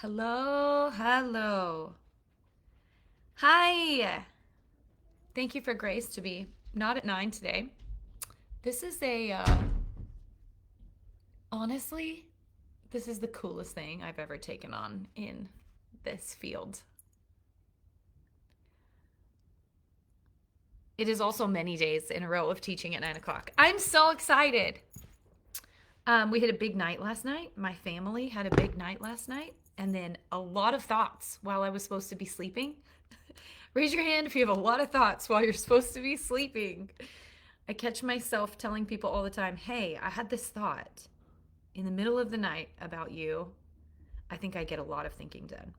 Hello, hello. Hi. Thank you for grace to be not at 9 today. This is honestly, this is the coolest thing I've ever taken on in this field. It is also many days in a row of teaching at 9 o'clock. I'm so excited. We had a big night last night. My family had a big night last night, and then a lot of thoughts while I was supposed to be sleeping. Raise your hand if you have a lot of thoughts while you're supposed to be sleeping. I catch myself telling people all the time, hey, I had this thought in the middle of the night about you. I think I get a lot of thinking done.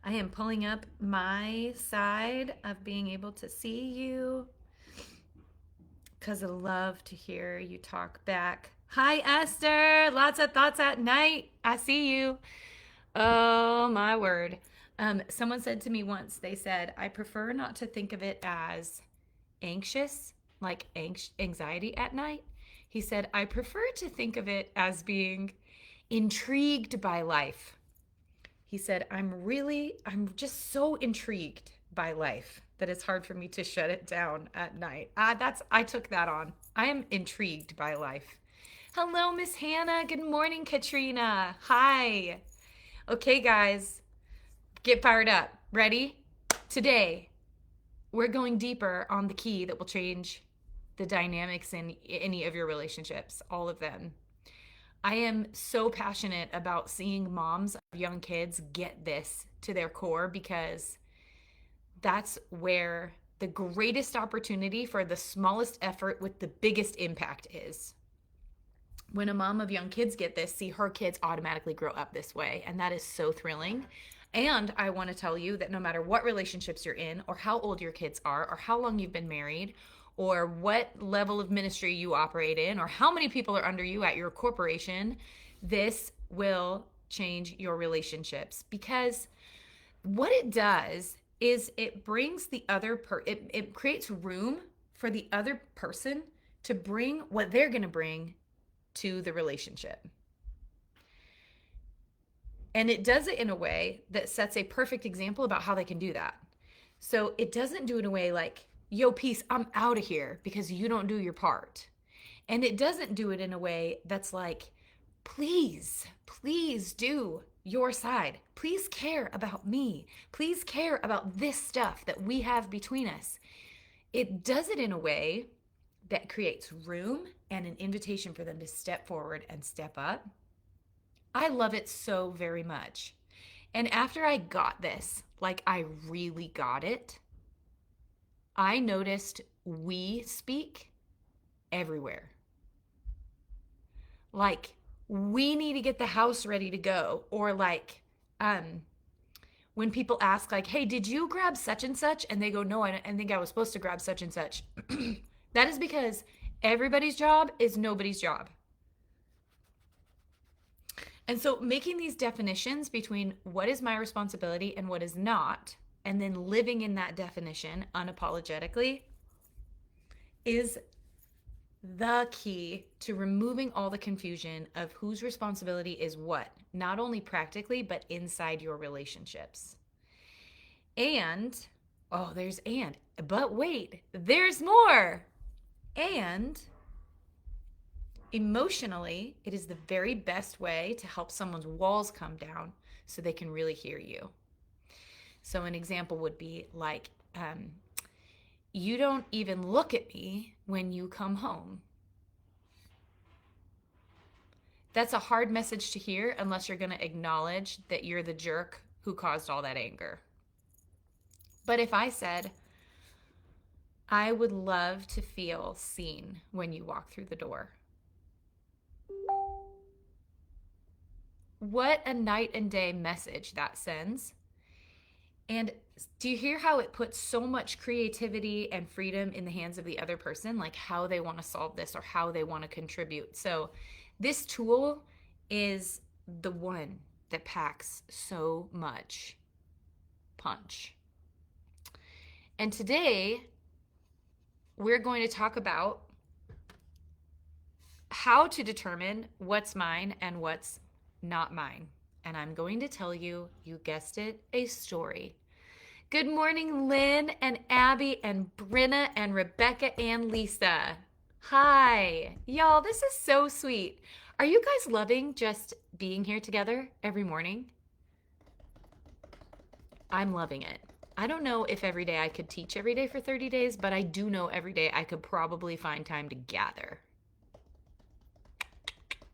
I am pulling up my side of being able to see you because I love to hear you talk back. Hi, Esther. Lots of thoughts at night. I see you. Oh, my word. Someone said to me once, they said, I prefer not to think of it as anxious, like anxiety at night. He said, I prefer to think of it as being intrigued by life. He said, I'm just so intrigued by life that it's hard for me to shut it down at night. I took that on. I am intrigued by life. Hello, Miss Hannah. Good morning, Katrina. Hi. Okay, guys, get fired up. Ready? Today, we're going deeper on the key that will change the dynamics in any of your relationships, all of them. I am so passionate about seeing moms of young kids get this to their core because that's where the greatest opportunity for the smallest effort with the biggest impact is. When a mom of young kids get this, see her kids automatically grow up this way. And that is so thrilling. And I want to tell you that no matter what relationships you're in, or how old your kids are, or how long you've been married, or what level of ministry you operate in, or how many people are under you at your corporation, this will change your relationships. Because what it does is it brings it creates room for the other person to bring what they're going to bring to the relationship. And it does it in a way that sets a perfect example about how they can do that. So it doesn't do it in a way like, yo, peace, I'm out of here because you don't do your part. And it doesn't do it in a way that's like, please, please do your side. Please care about me. Please care about this stuff that we have between us. It does it in a way that creates room and an invitation for them to step forward and step up. I love it so very much. And after I got this, like I really got it, I noticed we speak everywhere. Like, we need to get the house ready to go. Or like, when people ask, like, hey, did you grab such and such? And they go, no, I think I was supposed to grab such and such. That is because everybody's job is nobody's job. And so making these definitions between what is my responsibility and what is not, and then living in that definition unapologetically, is the key to removing all the confusion of whose responsibility is what, not only practically, but inside your relationships. And, oh, but wait, there's more. And emotionally, it is the very best way to help someone's walls come down so they can really hear you. So, an example would be like, you don't even look at me when you come home. That's a hard message to hear unless you're going to acknowledge that you're the jerk who caused all that anger. But if I said, I would love to feel seen when you walk through the door, what a night and day message that sends. And do you hear how it puts so much creativity and freedom in the hands of the other person, like how they want to solve this or how they want to contribute? So, this tool is the one that packs so much punch. And today, we're going to talk about how to determine what's mine and what's not mine. and I'm going to tell you, you guessed it, a story. Good morning, Lynn and Abby and Brenna and Rebecca and Lisa. Hi. Y'all, this is so sweet. Are you guys loving just being here together every morning? I'm loving it. I don't know if every day I could teach every day for 30 days, but I do know every day I could probably find time to gather.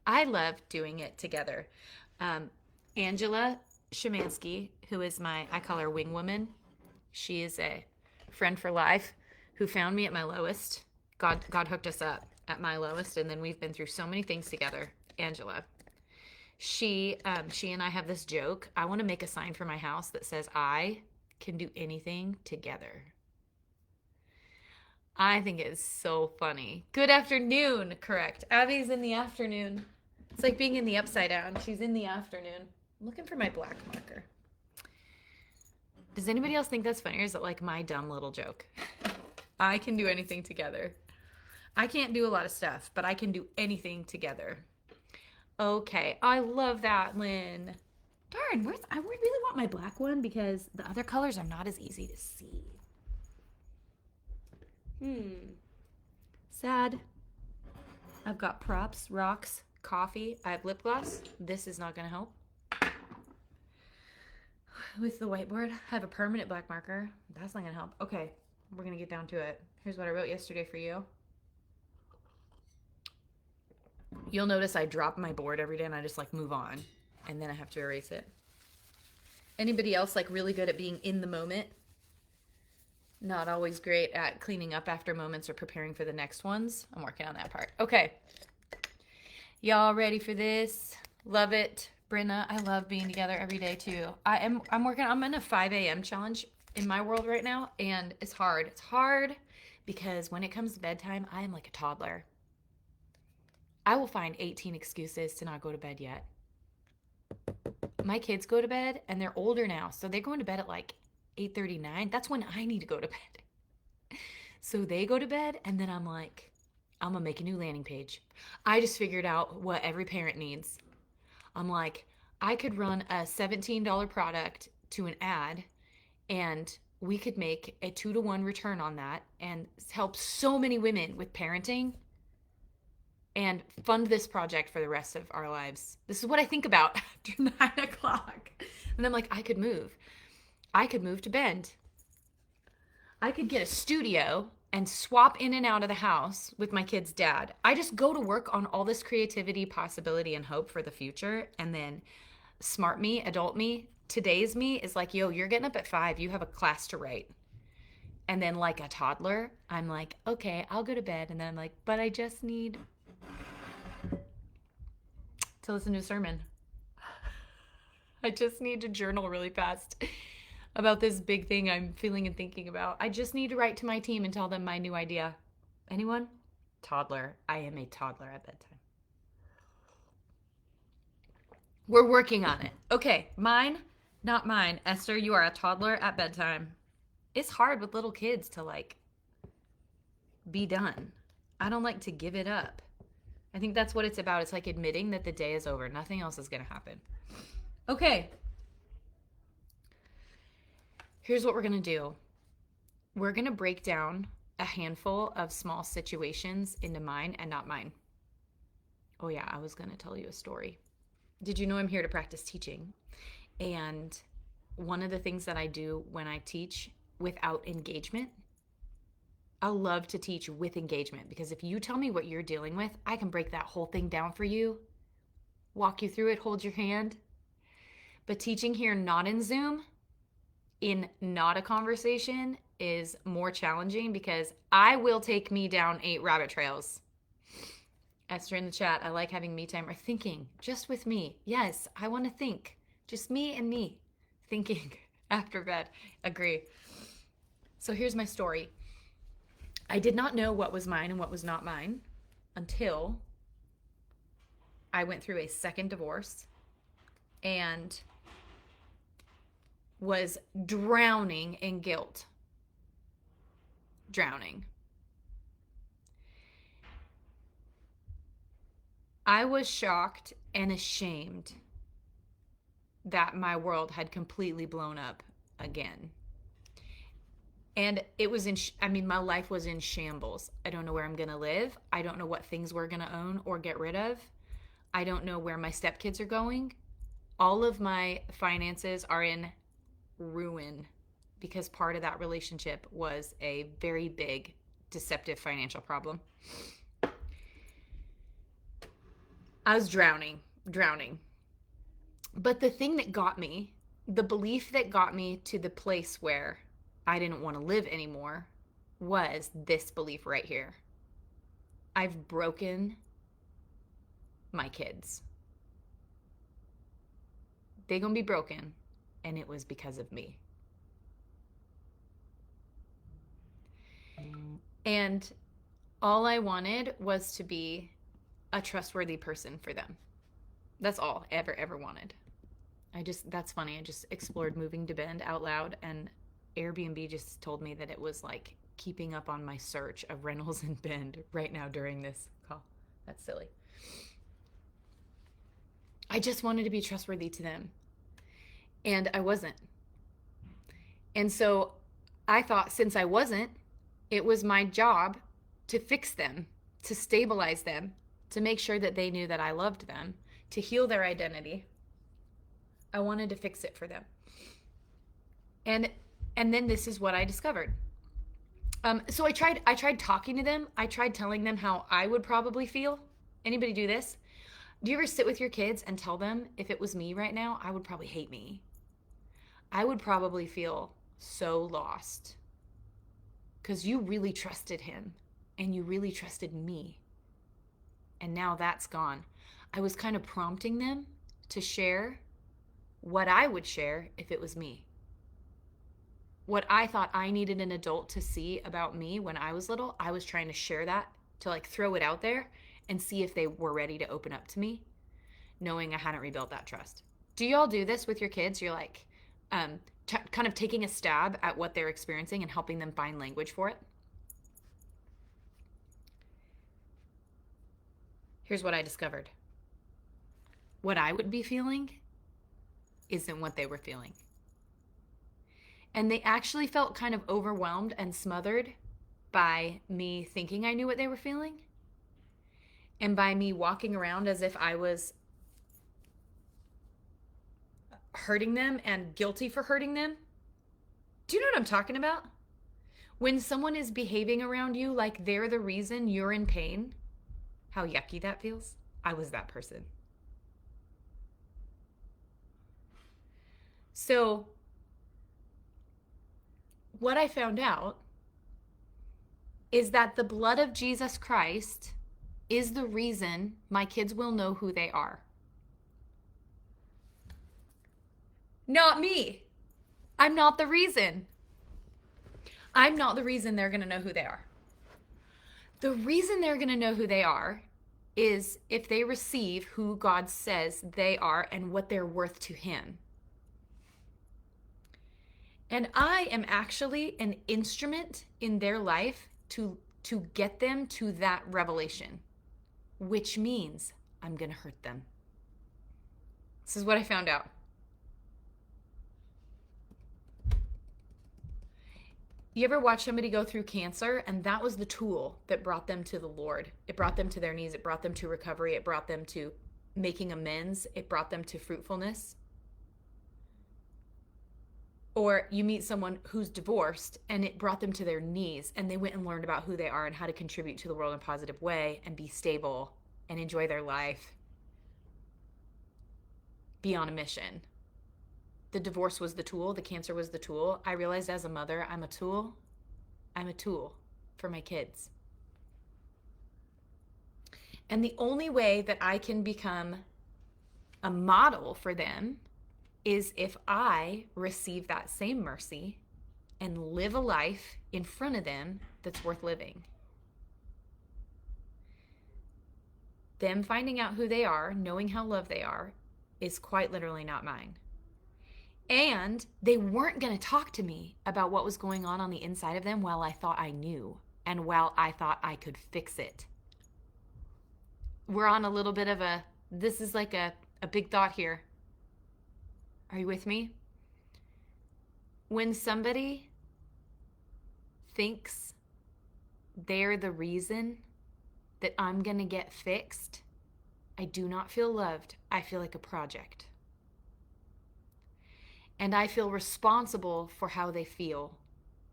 I love doing it together. Angela Shemansky, who is I call her wing woman. She is a friend for life who found me at my lowest. God hooked us up at my lowest, and then we've been through so many things together. Angela. She and I have this joke. I want to make a sign for my house that says, I can do anything together. I think it's so funny. Good afternoon, correct. Abby's in the afternoon. It's like being in the upside down. She's in the afternoon. I'm looking for my black marker. Does anybody else think that's funny, or is it like my dumb little joke? I can do anything together. I can't do a lot of stuff, but I can do anything together. Okay, I love that, Lynn. Darn, I would really want my black one because the other colors are not as easy to see. Sad. I've got props, rocks, coffee. I have lip gloss. This is not going to help. With the whiteboard, I have a permanent black marker. That's not going to help. Okay, we're going to get down to it. Here's what I wrote yesterday for you. You'll notice I drop my board every day and I just like move on. And then I have to erase it. Anybody else like really good at being in the moment? Not always great at cleaning up after moments or preparing for the next ones. I'm working on that part. Okay. Y'all ready for this? Love it. Brenna, I love being together every day too. I'm in a 5 a.m. challenge in my world right now, and it's hard. It's hard because when it comes to bedtime, I am like a toddler. I will find 18 excuses to not go to bed yet. My kids go to bed and they're older now, so they're going to bed at like 8:39. That's when I need to go to bed. So they go to bed and then I'm like, I'm gonna make a new landing page. I just figured out what every parent needs. I'm like, I could run a $17 product to an ad and we could make a 2-to-1 return on that and help so many women with parenting and fund this project for the rest of our lives. This is what I think about after 9 o'clock. And I'm like, I could move to Bend. I could get a studio and swap in and out of the house with my kid's dad. I just go to work on all this creativity, possibility, and hope for the future. And then smart me, adult me, today's me is like, yo, you're getting up at 5. You have a class to write. And then like a toddler, I'm like, okay, I'll go to bed. And then I'm like, but I just need to listen to a sermon. I just need to journal really fast about this big thing I'm feeling and thinking about. I just need to write to my team and tell them my new idea. Anyone? Toddler. I am a toddler at bedtime. We're working on it. Okay, mine, not mine. Esther, you are a toddler at bedtime. It's hard with little kids to like be done. I don't like to give it up. I think that's what it's about. It's like admitting that the day is over. Nothing else is going to happen. Okay. Here's what we're going to do. We're going to break down a handful of small situations into mine and not mine. Oh yeah, I was going to tell you a story. Did you know I'm here to practice teaching? And one of the things that I do when I teach without engagement, I love to teach with engagement, because if you tell me what you're dealing with, I can break that whole thing down for you, walk you through it, hold your hand. But teaching here not in Zoom, in not a conversation, is more challenging because I will take me down 8 rabbit trails. Esther in the chat, I like having me time or thinking just with me. Yes, I want to think. Just me and me thinking after bed. Agree. So here's my story. I did not know what was mine and what was not mine until I went through a second divorce and was drowning in guilt. Drowning. I was shocked and ashamed that my world had completely blown up again. And it was my life was in shambles. I don't know where I'm going to live. I don't know what things we're going to own or get rid of. I don't know where my stepkids are going. All of my finances are in ruin because part of that relationship was a very big, deceptive financial problem. I was drowning. But the thing that got me, the belief that got me to the place where I didn't want to live anymore, was this belief right here. I've broken my kids. They're going to be broken, and it was because of me. And all I wanted was to be a trustworthy person for them. That's all I ever wanted. That's funny. I just explored moving to Bend out loud, and Airbnb just told me that it was like keeping up on my search of rentals in Bend right now during this call. That's silly. I just wanted to be trustworthy to them, and I wasn't. And so I thought, since I wasn't, it was my job to fix them, to stabilize them, to make sure that they knew that I loved them, to heal their identity. I wanted to fix it for them. And then this is what I discovered. So I tried talking to them. I tried telling them how I would probably feel. Anybody do this? Do you ever sit with your kids and tell them, if it was me right now, I would probably hate me. I would probably feel so lost because you really trusted him and you really trusted me. And now that's gone. I was kind of prompting them to share what I would share if it was me. What I thought I needed an adult to see about me when I was little, I was trying to share that, to like throw it out there and see if they were ready to open up to me, knowing I hadn't rebuilt that trust. Do y'all do this with your kids? You're like kind of taking a stab at what they're experiencing and helping them find language for it? Here's what I discovered. What I would be feeling isn't what they were feeling. And they actually felt kind of overwhelmed and smothered by me thinking I knew what they were feeling, and by me walking around as if I was hurting them and guilty for hurting them. Do you know what I'm talking about? When someone is behaving around you like they're the reason you're in pain, how yucky that feels. I was that person. So what I found out is that the blood of Jesus Christ is the reason my kids will know who they are. Not me. I'm not the reason. I'm not the reason they're going to know who they are. The reason they're going to know who they are is if they receive who God says they are and what they're worth to Him. And I am actually an instrument in their life to get them to that revelation, which means I'm going to hurt them. This is what I found out. You ever watch somebody go through cancer, and that was the tool that brought them to the Lord? It brought them to their knees. It brought them to recovery. It brought them to making amends. It brought them to fruitfulness. Or you meet someone who's divorced, and it brought them to their knees, and they went and learned about who they are and how to contribute to the world in a positive way and be stable and enjoy their life. Be on a mission. The divorce was the tool. The cancer was the tool. I realized as a mother, I'm a tool. I'm a tool for my kids. And the only way that I can become a model for them is if I receive that same mercy and live a life in front of them that's worth living. Them finding out who they are, knowing how loved they are, is quite literally not mine. And they weren't going to talk to me about what was going on the inside of them while I thought I knew and while I thought I could fix it. We're on a little bit of this is like a big thought here. Are you with me? When somebody thinks they're the reason that I'm going to get fixed, I do not feel loved. I feel like a project. And I feel responsible for how they feel.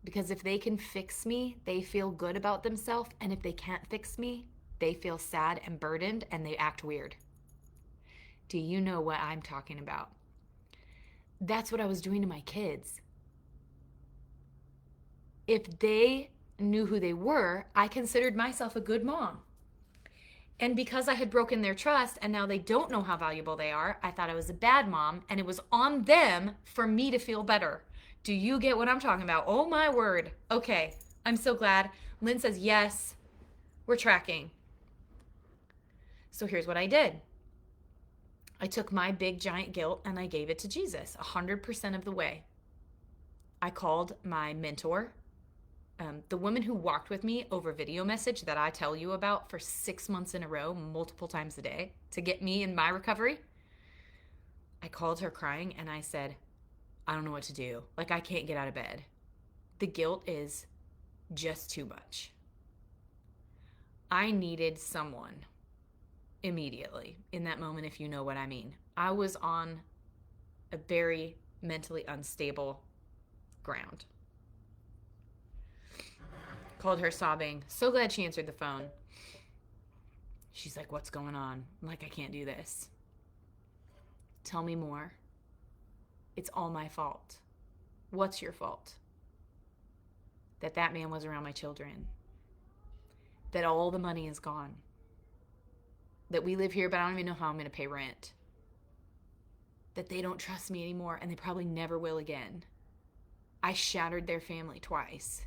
Because if they can fix me, they feel good about themselves. And if they can't fix me, they feel sad and burdened and they act weird. Do you know what I'm talking about? That's what I was doing to my kids. If they knew who they were, I considered myself a good mom. And because I had broken their trust and now they don't know how valuable they are, I thought I was a bad mom, and it was on them for me to feel better. Do you get what I'm talking about? Oh my word. Okay, I'm so glad. Lynn says, yes, we're tracking. So here's what I did. I took my big giant guilt and I gave it to Jesus 100% of the way. I called my mentor, the woman who walked with me over video message that I tell you about for 6 months in a row, multiple times a day, to get me in my recovery. I called her crying and I said, I don't know what to do. Like, I can't get out of bed. The guilt is just too much. I needed someone immediately in that moment, if you know what I mean. I was on a very mentally unstable ground. Called her sobbing. So glad she answered the phone. She's like, what's going on? I'm like, I can't do this. Tell me more. It's all my fault. What's your fault? That man was around my children. That all the money is gone. That we live here, but I don't even know how I'm going to pay rent. That they don't trust me anymore, and they probably never will again. I shattered their family twice.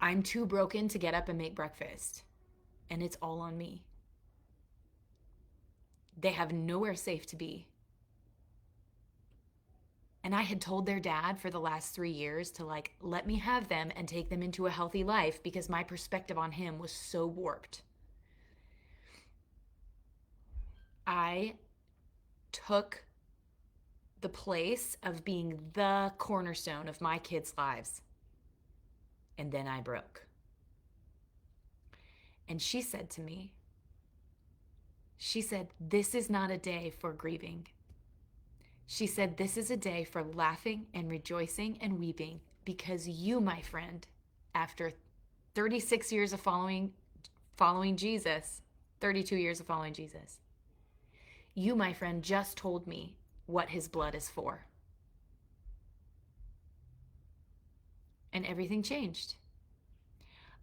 I'm too broken to get up and make breakfast, and it's all on me. They have nowhere safe to be. And I had told their dad for the last 3 years to let me have them and take them into a healthy life because my perspective on him was so warped. I took the place of being the cornerstone of my kids' lives. And then I broke. And she said to me, this is not a day for grieving. She said, this is a day for laughing and rejoicing and weeping because you, my friend, after 36 years of following Jesus, 32 years of following Jesus, you, my friend, just told me what his blood is for. And everything changed.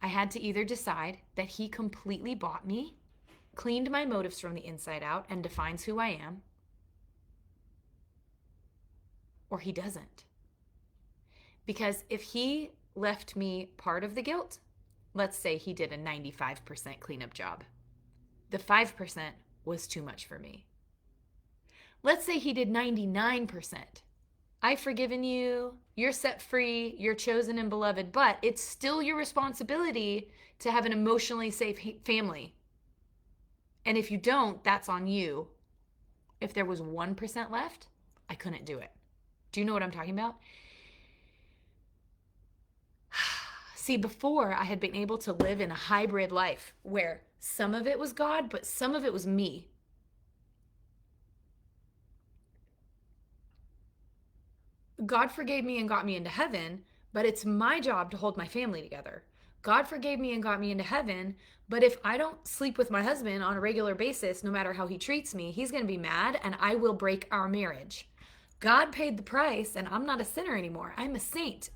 I had to either decide that he completely bought me, cleaned my motives from the inside out, and defines who I am, or he doesn't. Because if he left me part of the guilt, let's say he did a 95% cleanup job, the 5% was too much for me. Let's say he did 99%. I've forgiven you, you're set free, you're chosen and beloved, but it's still your responsibility to have an emotionally safe family. And if you don't, that's on you. If there was 1% left, I couldn't do it. Do you know what I'm talking about? See, before I had been able to live in a hybrid life where some of it was God, but some of it was me. God forgave me and got me into heaven, but it's my job to hold my family together. God forgave me and got me into heaven, but if I don't sleep with my husband on a regular basis, no matter how he treats me, he's going to be mad and I will break our marriage. God paid the price and I'm not a sinner anymore. I'm a saint.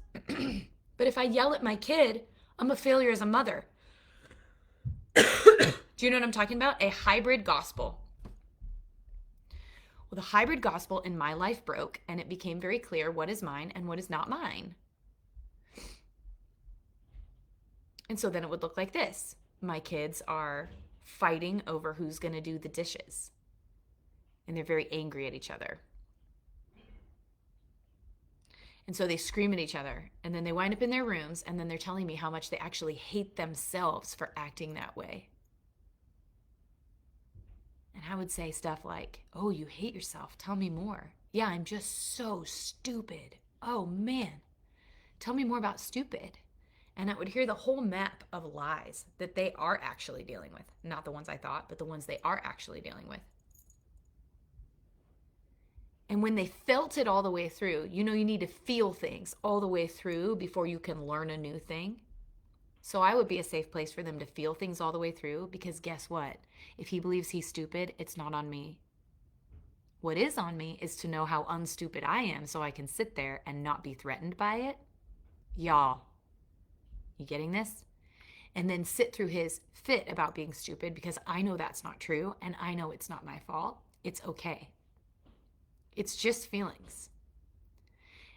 But if I yell at my kid, I'm a failure as a mother. Do you know what I'm talking about? A hybrid gospel. Well, the hybrid gospel in my life broke, and it became very clear what is mine and what is not mine. And so then it would look like this. My kids are fighting over who's going to do the dishes. And they're very angry at each other. And so they scream at each other, and then they wind up in their rooms, and then they're telling me how much they actually hate themselves for acting that way. And I would say stuff like, oh, you hate yourself. Tell me more. Yeah, I'm just so stupid. Oh, man. Tell me more about stupid. And I would hear the whole map of lies that they are actually dealing with. Not the ones I thought, but the ones they are actually dealing with. And when they felt it all the way through, you need to feel things all the way through before you can learn a new thing. So I would be a safe place for them to feel things all the way through, because guess what? If he believes he's stupid, it's not on me. What is on me is to know how unstupid I am so I can sit there and not be threatened by it. Y'all, you getting this? And then sit through his fit about being stupid, because I know that's not true and I know it's not my fault. It's okay. It's just feelings.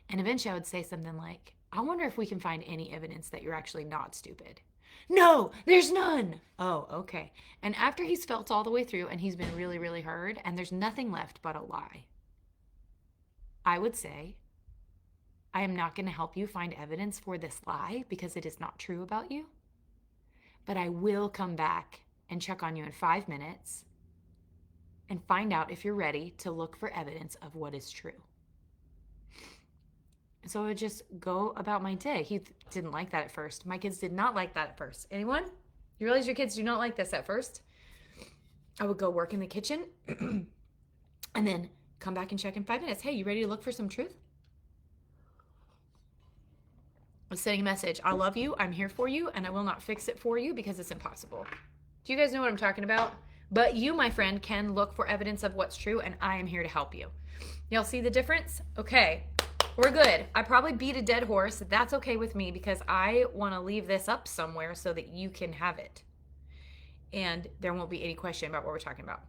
And eventually I would say something like, I wonder if we can find any evidence that you're actually not stupid. No, there's none. Oh, okay. And after he's felt all the way through and he's been really, really heard and there's nothing left but a lie, I would say, I am not going to help you find evidence for this lie because it is not true about you. But I will come back and check on you in 5 minutes and find out if you're ready to look for evidence of what is true. So I would just go about my day. He didn't like that at first. My kids did not like that at first. Anyone? You realize your kids do not like this at first? I would go work in the kitchen and then come back and check in 5 minutes. Hey, you ready to look for some truth? I was sending a message. I love you. I'm here for you. And I will not fix it for you because it's impossible. Do you guys know what I'm talking about? But you, my friend, can look for evidence of what's true. And I am here to help you. Y'all see the difference? Okay. We're good. I probably beat a dead horse. That's okay with me because I want to leave this up somewhere so that you can have it. And there won't be any question about what we're talking about.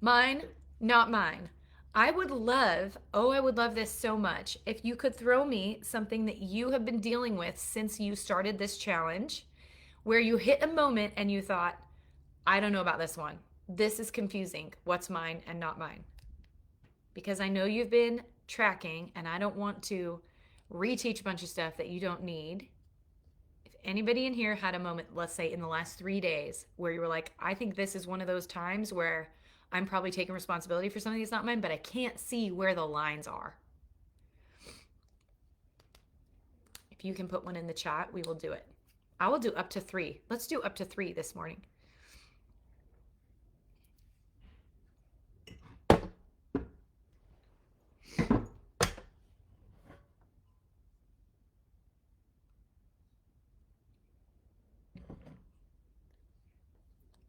Mine, not mine. I would love this so much if you could throw me something that you have been dealing with since you started this challenge, where you hit a moment and you thought, I don't know about this one. This is confusing. What's mine and not mine? Because I know you've been tracking and I don't want to reteach a bunch of stuff that you don't need. If anybody in here had a moment, let's say in the last 3 days, where you were like, I think this is one of those times where I'm probably taking responsibility for something that's not mine, but I can't see where the lines are. If you can put one in the chat, we will do it. I will do up to 3. Let's do up to 3 this morning.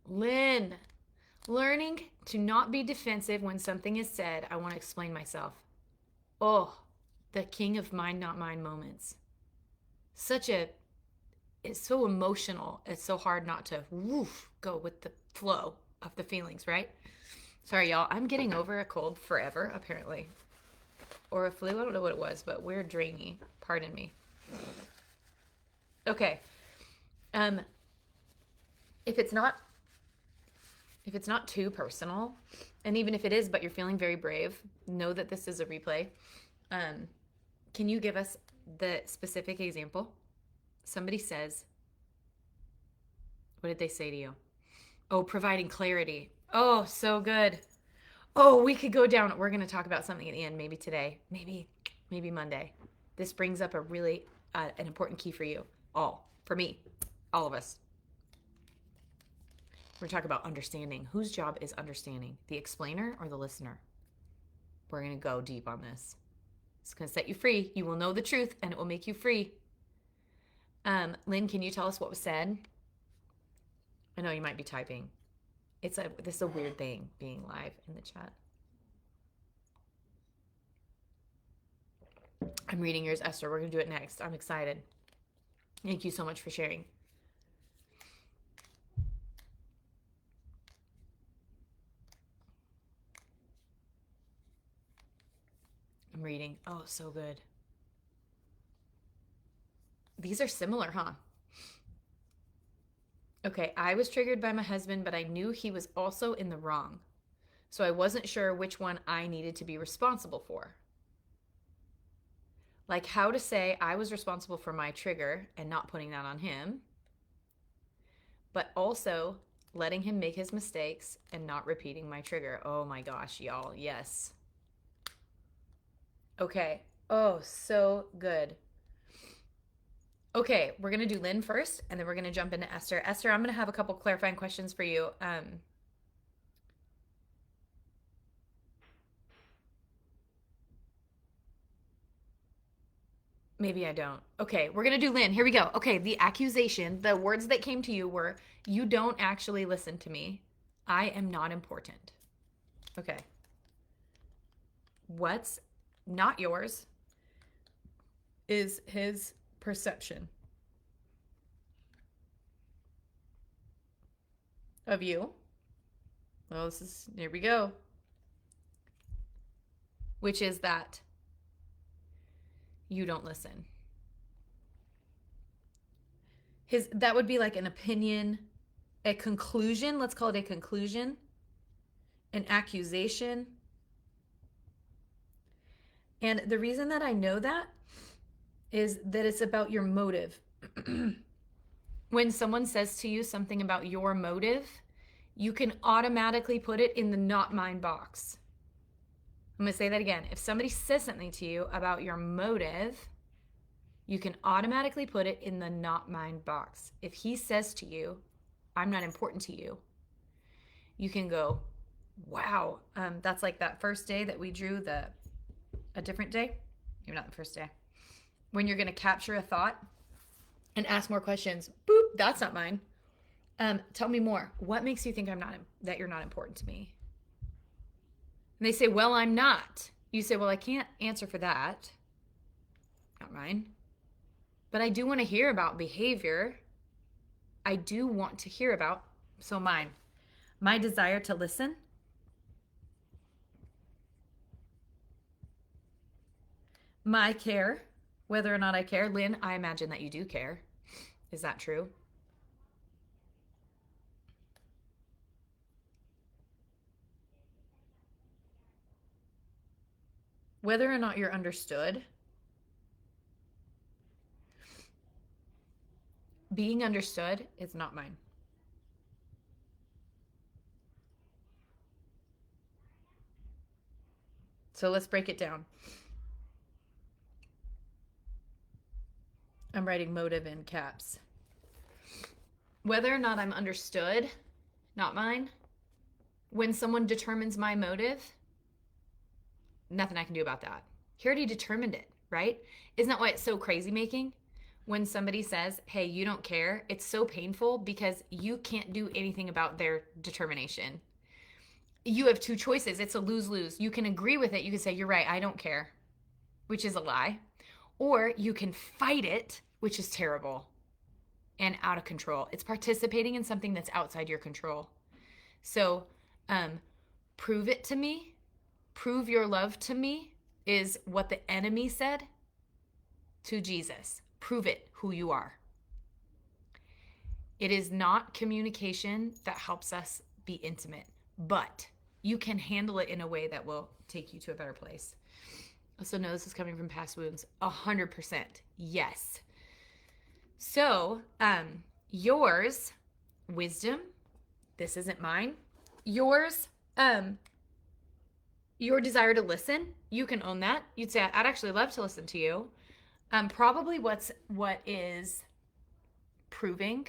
Lynn, learning to not be defensive when something is said. I want to explain myself. Oh, the king of mine, not mine moments. It's so emotional. It's so hard not to go with the flow of the feelings, right? Sorry, y'all. I'm getting over a cold forever, apparently. Or a flu. I don't know what it was, but we're drainy. Pardon me. Okay. If it's not too personal, and even if it is, but you're feeling very brave, know that this is a replay. Can you give us the specific example? Somebody says, what did they say to you? Oh, providing clarity. Oh, so good. Oh, we could go down. We're going to talk about something at the end, maybe today, maybe Monday. This brings up a really an important key for you all, for me, all of us. We're talking about understanding. Whose job is understanding? The explainer or the listener? We're going to go deep on this. It's going to set you free. You will know the truth and it will make you free. Lynn, can you tell us what was said? I know you might be typing. This is a weird thing, being live in the chat. I'm reading yours, Esther. We're going to do it next. I'm excited. Thank you so much for sharing. I'm reading. Oh, so good. These are similar, huh? Okay, I was triggered by my husband, but I knew he was also in the wrong. So I wasn't sure which one I needed to be responsible for. Like how to say I was responsible for my trigger and not putting that on him. But also letting him make his mistakes, and not repeating my trigger. Oh my gosh, y'all. Yes. Okay. Oh, so good. Okay, we're going to do Lynn first, and then we're going to jump into Esther. Esther, I'm going to have a couple clarifying questions for you. Maybe I don't. Okay, we're going to do Lynn. Here we go. Okay, the accusation, the words that came to you were, you don't actually listen to me. I am not important. Okay. What's not yours is his perception of you. Well, here we go. Which is that you don't listen. That would be like an opinion, a conclusion. Let's call it a conclusion, an accusation. And the reason that I know that is that it's about your motive. When someone says to you something about your motive, you can automatically put it in the not mine box. I'm going to say that again. If somebody says something to you about your motive, you can automatically put it in the not mine box. If he says to you, I'm not important to you, you can go, wow. That's like that first day that we drew a different day. Maybe not the first day. When you're going to capture a thought and ask more questions. Boop, that's not mine. Tell me more. What makes you think that you're not important to me? And they say, well, I'm not. You say, well, I can't answer for that. Not mine. But I do want to hear about behavior. I do want to hear about, so mine. My desire to listen. My care, whether or not I care. Lynn, I imagine that you do care. Is that true? Whether or not you're understood. Being understood is not mine. So let's break it down. I'm writing motive in caps. Whether or not I'm understood, not mine. When someone determines my motive, nothing I can do about that. He already determined it, right? Isn't that why it's so crazy making? When somebody says, hey, you don't care, it's so painful because you can't do anything about their determination. You have two choices. It's a lose-lose. You can agree with it. You can say, you're right, I don't care, which is a lie. Or you can fight it, which is terrible and out of control. It's participating in something that's outside your control. So prove it to me. Prove your love to me is what the enemy said to Jesus. Prove it who you are. It is not communication that helps us be intimate, but you can handle it in a way that will take you to a better place. Also, no, this is coming from past wounds. 100%. Yes. So, yours, wisdom. This isn't mine. Yours, your desire to listen. You can own that. You'd say, I'd actually love to listen to you. Probably what is proving,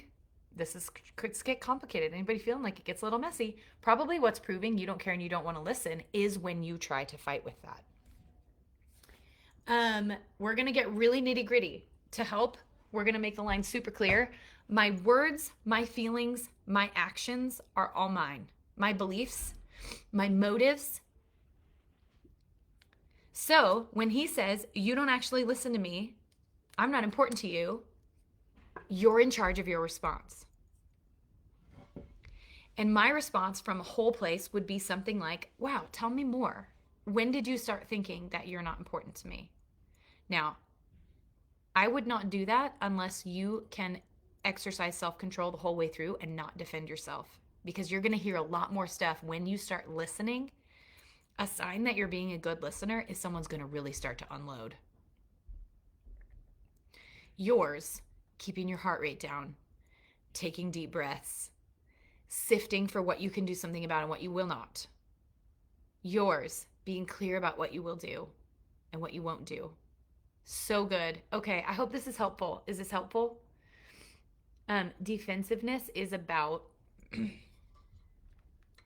could get complicated. Anybody feeling like it gets a little messy? Probably what's proving you don't care and you don't want to listen is when you try to fight with that. We're going to get really nitty gritty. To help, we're going to make the line super clear. My words, my feelings, my actions are all mine. My beliefs, my motives. So when he says, you don't actually listen to me, I'm not important to you, you're in charge of your response. And my response from a whole place would be something like, wow, tell me more. When did you start thinking that you're not important to me? Now, I would not do that unless you can exercise self-control the whole way through and not defend yourself, because you're going to hear a lot more stuff when you start listening. A sign that you're being a good listener is someone's going to really start to unload. Yours, keeping your heart rate down, taking deep breaths, sifting for what you can do something about and what you will not. Yours, being clear about what you will do and what you won't do. So good. Okay, I hope this is helpful. Is this helpful? Defensiveness is about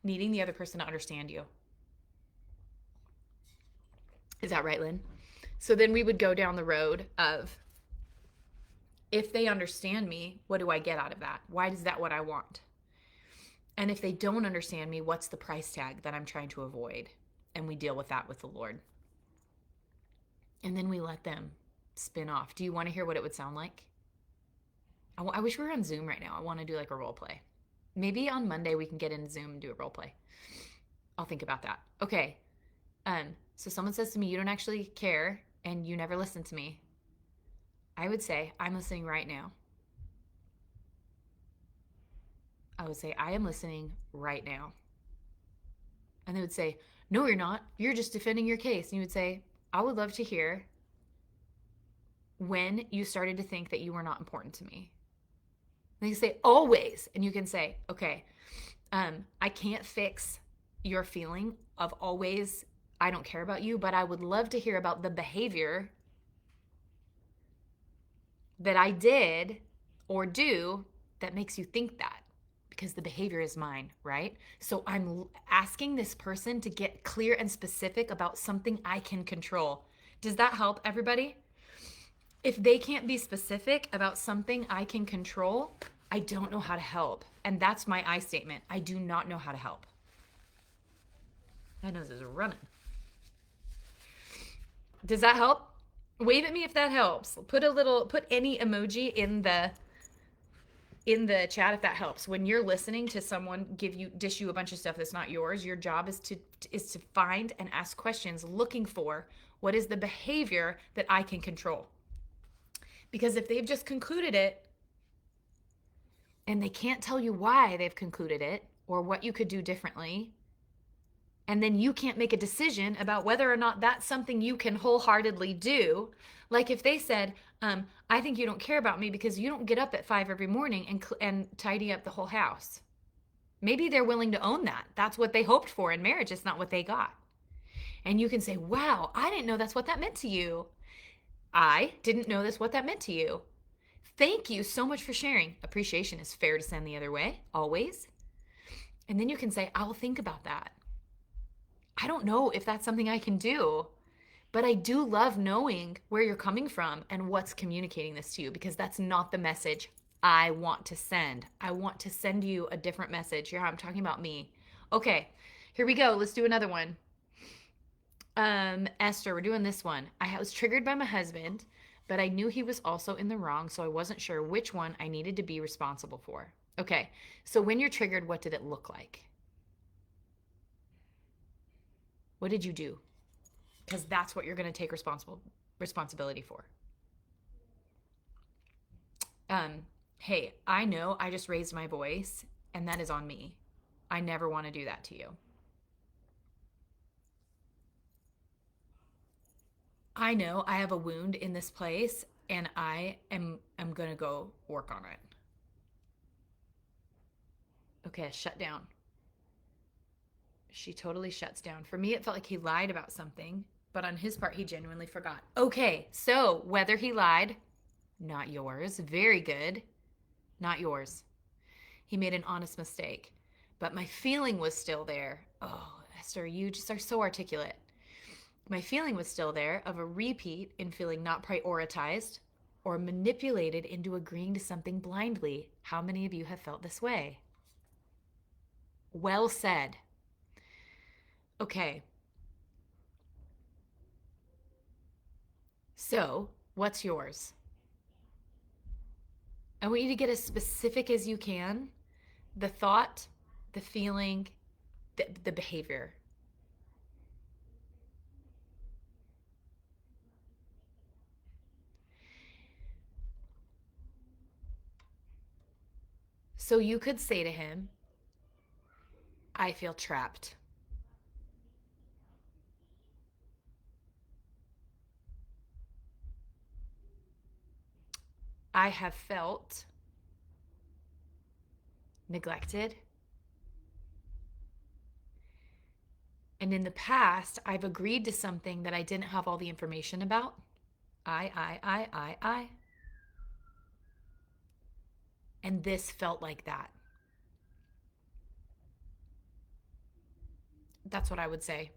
needing the other person to understand you. Is that right, Lynn? So then we would go down the road of, if they understand me, what do I get out of that? Why is that what I want? And if they don't understand me, what's the price tag that I'm trying to avoid? And we deal with that with the Lord. And then we let them spin off. Do you want to hear what it would sound like? I wish we were on Zoom right now. I want to do like a role play. Maybe on Monday we can get in Zoom and do a role play. I'll think about that. Okay. So someone says to me, you don't actually care and you never listen to me. I would say, I'm listening right now. I would say, I am listening right now. And they would say, no, you're not. You're just defending your case. And you would say, I would love to hear when you started to think that you were not important to me. And they say, always. And you can say, okay, I can't fix your feeling of always, I don't care about you, but I would love to hear about the behavior that I did or do that makes you think that, because the behavior is mine, right? So I'm asking this person to get clear and specific about something I can control. Does that help, everybody? If they can't be specific about something I can control, I don't know how to help. And that's my I statement. I do not know how to help. My nose is running. Does that help? Wave at me if that helps. Put any emoji in the chat if that helps. When you're listening to someone dish you a bunch of stuff that's not yours, your job is to find and ask questions looking for what is the behavior that I can control. Because if they've just concluded it and they can't tell you why they've concluded it or what you could do differently, and then you can't make a decision about whether or not that's something you can wholeheartedly do. Like if they said, I think you don't care about me because you don't get up at 5 every morning and tidy up the whole house. Maybe they're willing to own that. That's what they hoped for in marriage. It's not what they got. And you can say, wow, I didn't know that's what that meant to you. I didn't know that's what that meant to you. Thank you so much for sharing. Appreciation is fair to send the other way, always. And then you can say, I'll think about that. I don't know if that's something I can do, but I do love knowing where you're coming from and what's communicating this to you, because that's not the message I want to send. I want to send you a different message. Here, I'm talking about me. Okay, here we go. Let's do another one. Esther, we're doing this one. I was triggered by my husband, but I knew he was also in the wrong, so I wasn't sure which one I needed to be responsible for. Okay, so when you're triggered, what did it look like? What did you do? Because that's what you're going to take responsibility for. Hey, I know I just raised my voice, and that is on me. I never want to do that to you. I know I have a wound in this place, and I am going to go work on it. Okay, shut down. She totally shuts down. For me, it felt like he lied about something, but on his part, he genuinely forgot. Okay, so whether he lied, not yours. Very good. Not yours. He made an honest mistake, but my feeling was still there. Oh, Esther, you just are so articulate. My feeling was still there of a repeat in feeling not prioritized or manipulated into agreeing to something blindly. How many of you have felt this way? Well said. Okay. So, what's yours? I want you to get as specific as you can. The thought, the feeling, the behavior. So you could say to him, I feel trapped. I have felt neglected And in the past, I've agreed to something that I didn't have all the information about. I. And this felt like that. That's what I would say.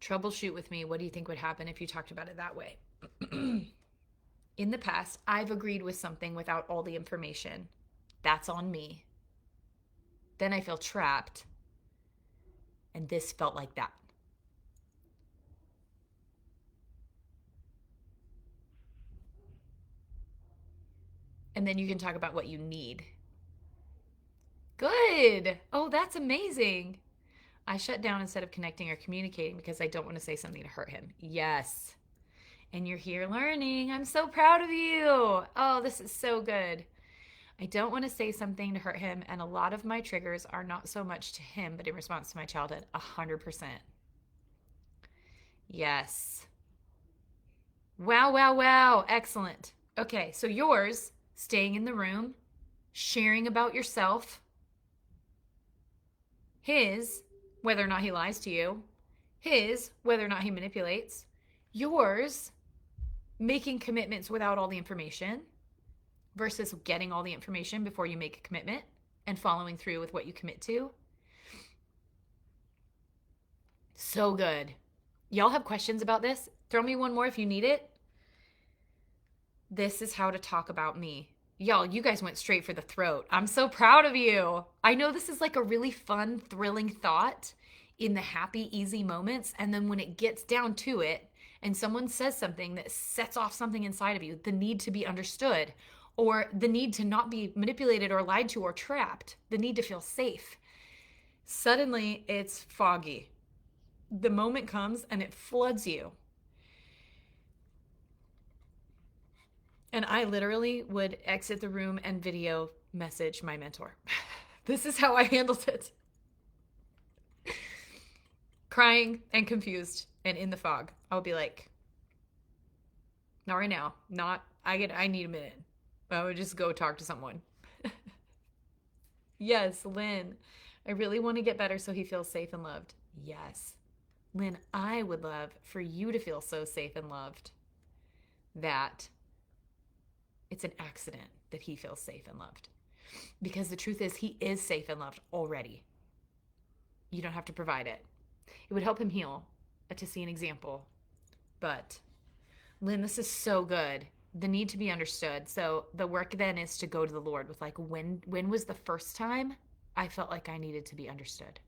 Troubleshoot with me. What do you think would happen if you talked about it that way? In the past, I've agreed with something without all the information. That's on me. Then I feel trapped. And this felt like that. And then you can talk about what you need. Good. Oh, that's amazing. I shut down instead of connecting or communicating because I don't want to say something to hurt him. Yes. And you're here learning. I'm so proud of you. Oh, this is so good. I don't want to say something to hurt him, and a lot of my triggers are not so much to him, but in response to my childhood. 100%. Yes. Wow, wow, wow. Excellent. Okay, so yours, staying in the room, sharing about yourself. His, whether or not he lies to you. His, whether or not he manipulates. Yours, making commitments without all the information versus getting all the information before you make a commitment and following through with what you commit to. So good. Y'all have questions about this? Throw me one more if you need it. This is how to talk about me. Y'all, you guys went straight for the throat. I'm so proud of you. I know this is like a really fun, thrilling thought in the happy, easy moments. And then when it gets down to it and someone says something that sets off something inside of you, the need to be understood, or the need to not be manipulated or lied to or trapped, the need to feel safe, suddenly it's foggy. The moment comes and it floods you. And I literally would exit the room and video message my mentor. This is how I handled it. Crying and confused and in the fog. I'll be like, not right now. I need a minute. I would just go talk to someone. Yes, Lynn. I really want to get better so he feels safe and loved. Yes. Lynn, I would love for you to feel so safe and loved that it's an accident that he feels safe and loved. Because the truth is, he is safe and loved already. You don't have to provide it. It would help him heal to see an example. But, Lynn, this is so good. The need to be understood. So the work then is to go to the Lord with like, when was the first time I felt like I needed to be understood?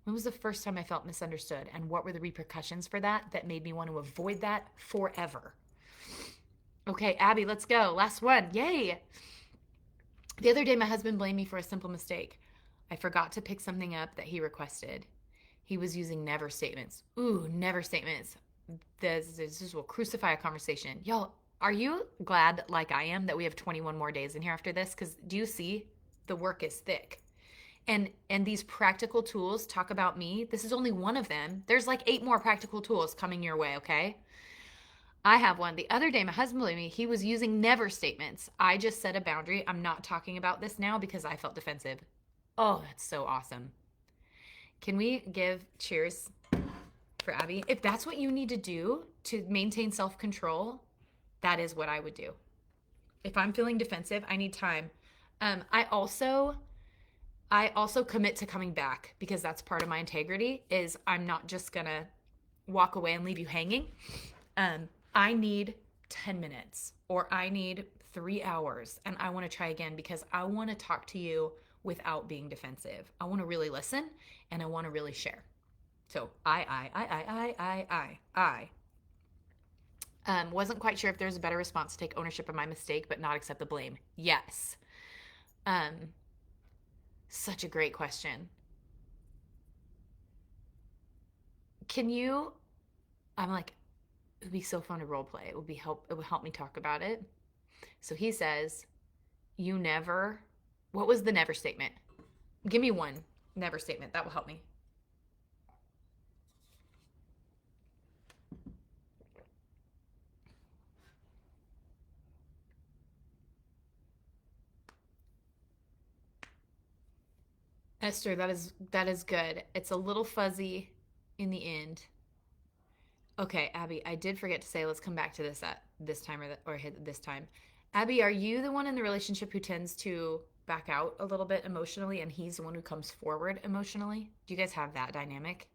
When was the first time I felt misunderstood? And what were the repercussions for that made me want to avoid that forever? Okay, Abby, let's go. Last one. Yay. The other day, my husband blamed me for a simple mistake. I forgot to pick something up that he requested. He was using never statements. Ooh, never statements. This will crucify a conversation. Y'all, are you glad, like I am, that we have 21 more days in here after this? Because do you see? The work is thick. And these practical tools talk about me. This is only one of them. There's like 8 more practical tools coming your way, okay? I have one. The other day, my husband believed me. He was using never statements. I just set a boundary. I'm not talking about this now because I felt defensive. Oh, that's so awesome. Can we give cheers for Abby? If that's what you need to do to maintain self-control, that is what I would do. If I'm feeling defensive, I need time. I also commit to coming back because that's part of my integrity is I'm not just going to walk away and leave you hanging. I need 10 minutes or I need 3 hours and I want to try again because I want to talk to you without being defensive. I want to really listen and I want to really share. So I. Wasn't quite sure if there's a better response to take ownership of my mistake but not accept the blame. Yes. Such a great question. I'm like, it would be so fun to role play. It would help me talk about it. So he says, what was the never statement? Give me one never statement. That will help me. Esther, that is good. It's a little fuzzy in the end. Okay, Abby, I did forget to say let's come back to this at this time or hit this time. Abby, are you the one in the relationship who tends to back out a little bit emotionally and he's the one who comes forward emotionally? Do you guys have that dynamic?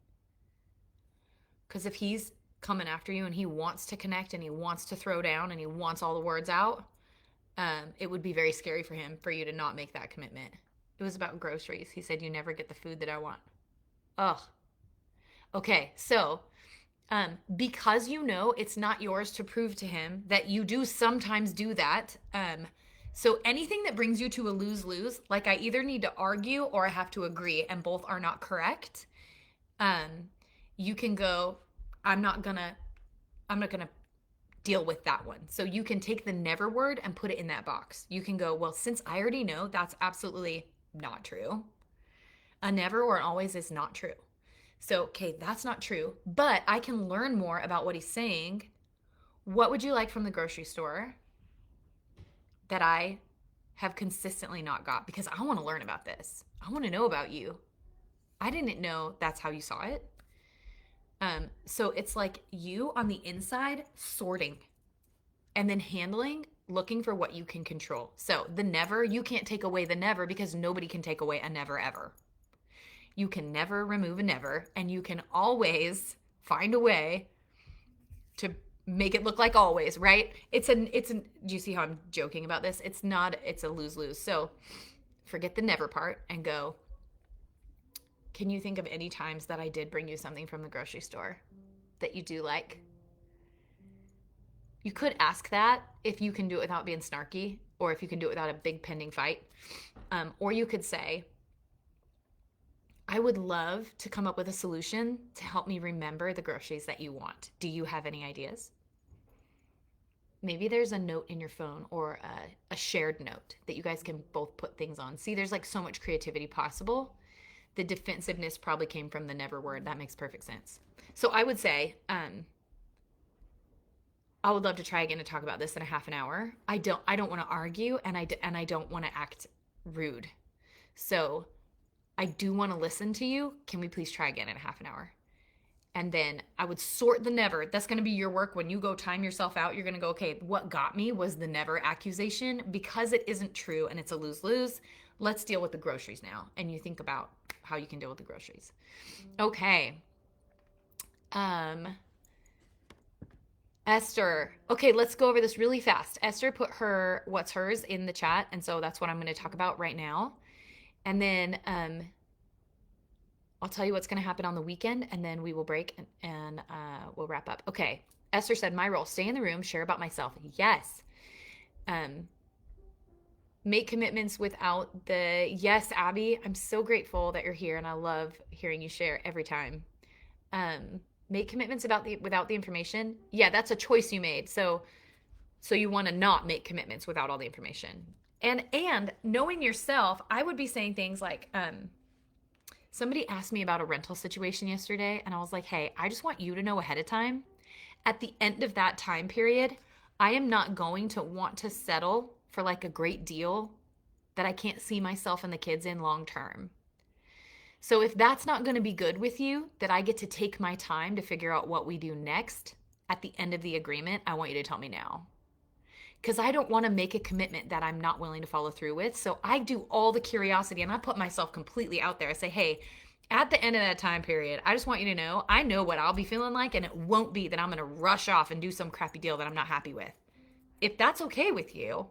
Because if he's coming after you and he wants to connect and he wants to throw down and he wants all the words out, it would be very scary for him for you to not make that commitment. It was about groceries. He said, "You never get the food that I want." Ugh. Okay, so because you know it's not yours to prove to him that you do sometimes do that. So anything that brings you to a lose-lose, like I either need to argue or I have to agree, and both are not correct. You can go, I'm not gonna deal with that one. So you can take the never word and put it in that box. You can go, well, since I already know that's absolutely not true, a never or an always is not true. So, okay, that's not true, but I can learn more about what he's saying. What would you like from the grocery store that I have consistently not got? Because I want to learn about this. I want to know about you. I didn't know that's how you saw it. So it's like you on the inside sorting and then handling, looking for what you can control. So the never, you can't take away the never because nobody can take away a never ever. You can never remove a never, and you can always find a way to make it look like always, right? Do you see how I'm joking about this? It's a lose-lose. So forget the never part and go, can you think of any times that I did bring you something from the grocery store that you do like? You could ask that if you can do it without being snarky, or if you can do it without a big pending fight. Or you could say, I would love to come up with a solution to help me remember the groceries that you want. Do you have any ideas? Maybe there's a note in your phone or a shared note that you guys can both put things on. See, there's like so much creativity possible. The defensiveness probably came from the never word. That makes perfect sense. So I would say, I would love to try again to talk about this in a half an hour. I don't want to argue, and I don't want to act rude. So I do want to listen to you. Can we please try again in a half an hour? And then I would sort the never. That's going to be your work. When you go time yourself out, you're going to go, okay, what got me was the never accusation. Because it isn't true and it's a lose-lose, let's deal with the groceries now. And you think about how you can deal with the groceries. Okay. Esther. Okay, let's go over this really fast. Esther put her what's hers in the chat, and so that's what I'm going to talk about right now. And then I'll tell you what's going to happen on the weekend, and then we will break and we'll wrap up. Okay. Esther said, my role, stay in the room, share about myself. Yes. Make commitments without the, yes, Abby, I'm so grateful that you're here, and I love hearing you share every time. Make commitments without the information. Yeah, that's a choice you made. So you want to not make commitments without all the information. And knowing yourself, I would be saying things like, somebody asked me about a rental situation yesterday, and I was like, hey, I just want you to know ahead of time. At the end of that time period, I am not going to want to settle for like a great deal that I can't see myself and the kids in long term. So if that's not going to be good with you, that I get to take my time to figure out what we do next at the end of the agreement, I want you to tell me now. Because I don't want to make a commitment that I'm not willing to follow through with. So I do all the curiosity, and I put myself completely out there. I say, hey, at the end of that time period, I just want you to know, I know what I'll be feeling like, and it won't be that I'm going to rush off and do some crappy deal that I'm not happy with. If that's okay with you,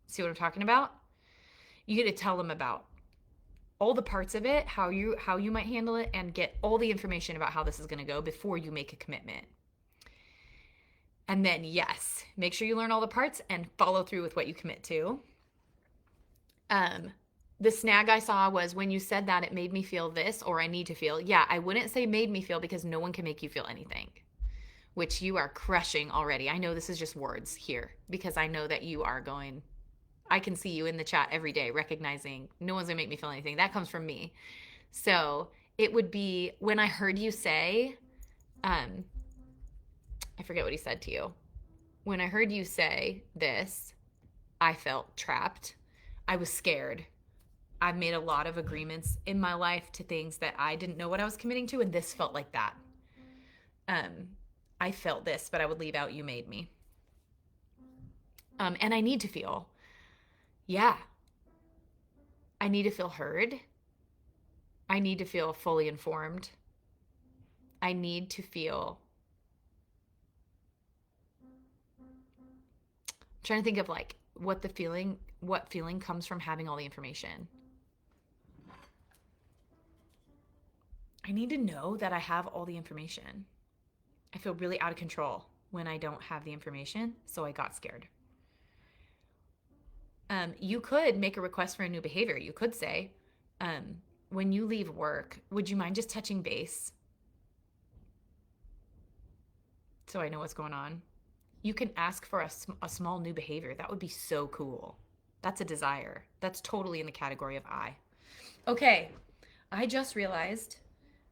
see what I'm talking about? You get to tell them about all the parts of it, how you might handle it, and get all the information about how this is going to go before you make a commitment. And then, yes, make sure you learn all the parts and follow through with what you commit to. The snag I saw was when you said that it made me feel this, or I need to feel. Yeah, I wouldn't say made me feel, because no one can make you feel anything, which you are crushing already. I know this is just words here, because I know that you are going, I can see you in the chat every day recognizing no one's going to make me feel anything. That comes from me. So it would be when I heard you say, I forget what he said to you. When I heard you say this, I felt trapped. I was scared. I've made a lot of agreements in my life to things that I didn't know what I was committing to, and this felt like that. I felt this, but I would leave out "you made me." And I need to feel, yeah, I need to feel heard. I need to feel fully informed. I need to feel, I'm trying to think of like what feeling comes from having all the information. I need to know that I have all the information. I feel really out of control when I don't have the information, so I got scared. You could make a request for a new behavior. You could say, when you leave work, would you mind just touching base so I know what's going on? You can ask for a small new behavior. That would be so cool. That's a desire. That's totally in the category of I. Okay, I just realized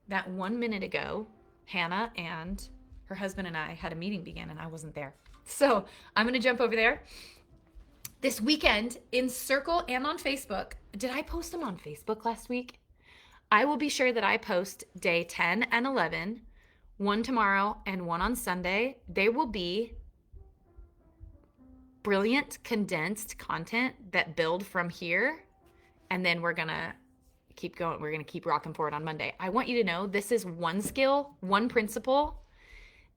that 1 minute ago, Hannah and her husband and I had a meeting begin, and I wasn't there. So I'm going to jump over there. This weekend in Circle and on Facebook, did I post them on Facebook last week? I will be sure that I post day 10 and 11, one tomorrow and one on Sunday. They will be brilliant, condensed content that build from here, and then we're going to keep going. We're going to keep rocking forward on Monday. I want you to know this is one skill, one principle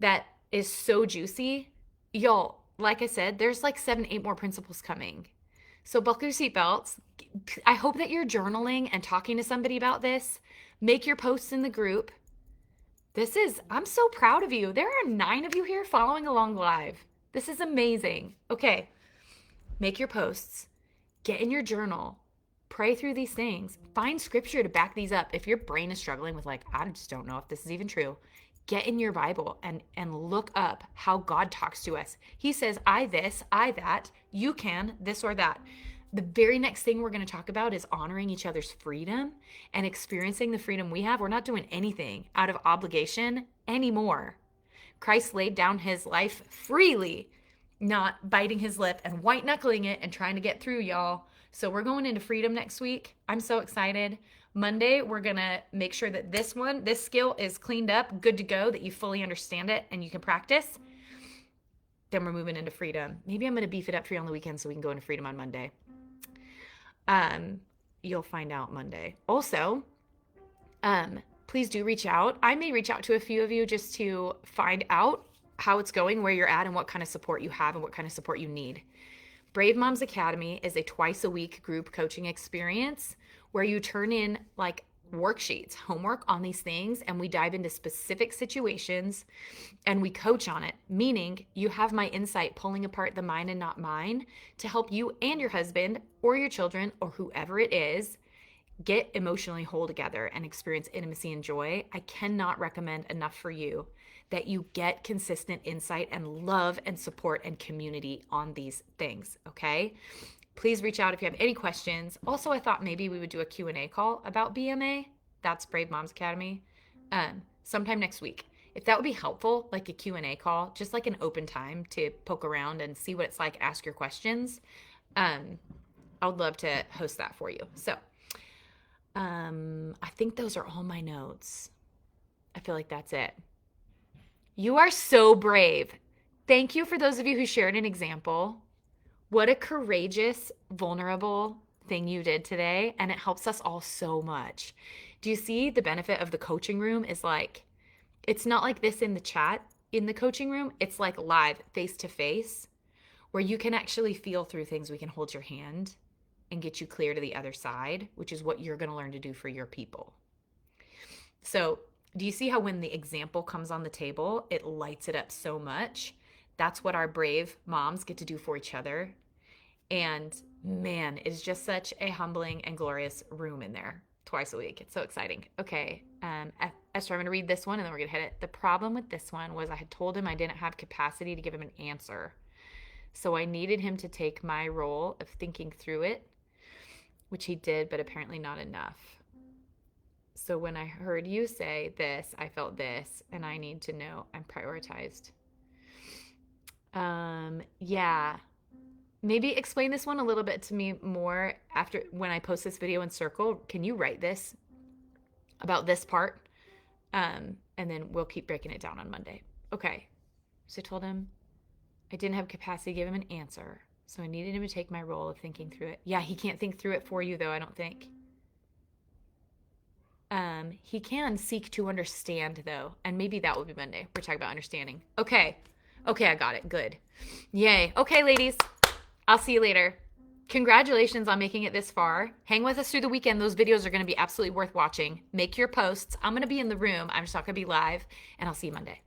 that is so juicy. Y'all, like I said, there's like 7, 8 more principles coming. So buckle your seatbelts. I hope that you're journaling and talking to somebody about this. Make your posts in the group. I'm so proud of you. There are 9 of you here following along live. This is amazing. Okay, make your posts. Get in your journal. Pray through these things. Find scripture to back these up. If your brain is struggling with like, I just don't know if this is even true, get in your Bible and look up how God talks to us. He says, I this, I that, you can, this or that. The very next thing we're going to talk about is honoring each other's freedom and experiencing the freedom we have. We're not doing anything out of obligation anymore. Christ laid down his life freely, not biting his lip and white knuckling it and trying to get through, y'all. So we're going into freedom next week. I'm so excited. Monday, we're going to make sure that this skill is cleaned up, good to go, that you fully understand it and you can practice. Then we're moving into freedom. Maybe I'm going to beef it up for you on the weekend so we can go into freedom on Monday. You'll find out Monday. Also, please do reach out. I may reach out to a few of you just to find out how it's going, where you're at, and what kind of support you have and what kind of support you need. Brave Moms Academy is a twice-a-week group coaching experience where you turn in like worksheets, homework on these things, and we dive into specific situations and we coach on it, meaning you have my insight pulling apart the mine and not mine to help you and your husband or your children or whoever it is get emotionally whole together and experience intimacy and joy. I cannot recommend enough for you that you get consistent insight and love and support and community on these things, okay? Please reach out if you have any questions. Also, I thought maybe we would do a Q&A call about BMA. That's Brave Moms Academy. Sometime next week. If that would be helpful, like a Q&A call, just like an open time to poke around and see what it's like, ask your questions. I would love to host that for you. So I think those are all my notes. I feel like that's it. You are so brave. Thank you for those of you who shared an example. What a courageous, vulnerable thing you did today, and it helps us all so much. Do you see the benefit of the coaching room is like, it's not like this in the chat in the coaching room. It's like live, face to face, where you can actually feel through things. We can hold your hand and get you clear to the other side, which is what you're going to learn to do for your people. So do you see how when the example comes on the table, it lights it up so much? That's what our brave moms get to do for each other. And man, it's just such a humbling and glorious room in there twice a week. It's so exciting. Okay, Esther, I'm going to read this one and then we're going to hit it. The problem with this one was I had told him I didn't have capacity to give him an answer. So I needed him to take my role of thinking through it, which he did, but apparently not enough. So when I heard you say this, I felt this, and I need to know I'm prioritized. Yeah, maybe explain this one a little bit to me more after when I post this video in Circle. Can you write this about this part? And then we'll keep breaking it down on Monday. Okay. So I told him I didn't have capacity to give him an answer. So I needed him to take my role of thinking through it. Yeah, he can't think through it for you, though, I don't think. He can seek to understand, though. And maybe that will be Monday. We're talking about understanding. Okay. Okay, I got it. Good. Yay. Okay, ladies. I'll see you later. Congratulations on making it this far. Hang with us through the weekend. Those videos are going to be absolutely worth watching. Make your posts. I'm going to be in the room. I'm just not going to be live. And I'll see you Monday.